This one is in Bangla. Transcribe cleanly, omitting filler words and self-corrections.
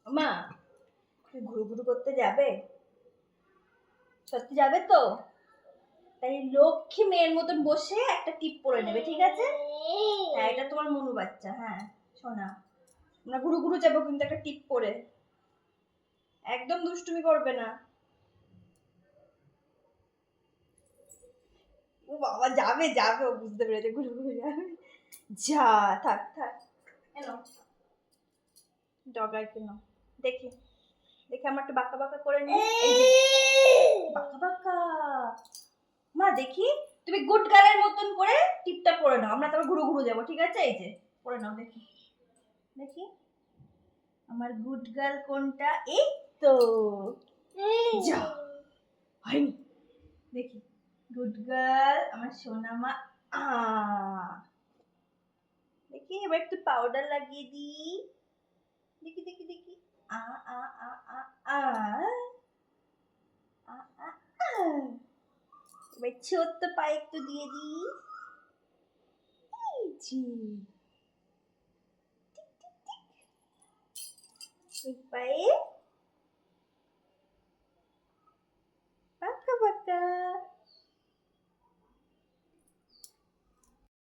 মা ঘুরু ঘুরু করতে যাবে? সত্যি যাবে তো? তাই লক্ষ্মী মেয়ের মতন বসে একটা টিপ পরে নেবে, ঠিক আছে? হ্যাঁ, এটা তোমার মনু বাচ্চা। হ্যাঁ শোনা, আমরা ঘুরু ঘুরু যাবো কিন্তু একটা টিপ পরে। একদম দুষ্টুমি করবে না। ও বাবা, যাবে যাবে, ও বুঝতে পেরেছে, ঘুরু ঘুরু যাবে। যা, থাক থাক। এনো ডগার কেন দেখি, দেখি আমার একটু বাঁকা বাঁকা করে নি। এই যে বাঁকা বাঁকা। মা দেখি, তুমি গুড গার্লের মতন করে টিপটা পরে নাও, আমরা তারপর ঘুরু ঘুরু যাবো, ঠিক আছে? এই যে পরে নাও, দেখি দেখি আমার গুড গার্ল কোনটা। এই তো, যা হয়নি, দেখি গুড গার্ল আমার সোনা মা। দেখি এবার একটু পাউডার লাগিয়ে দিই, দেখি দেখি দেখি। আ আ আ আ আ আ আ আ। এবার ছোট্ট পায়ে একটু দিয়ে দিই। এই যে এই পায়ে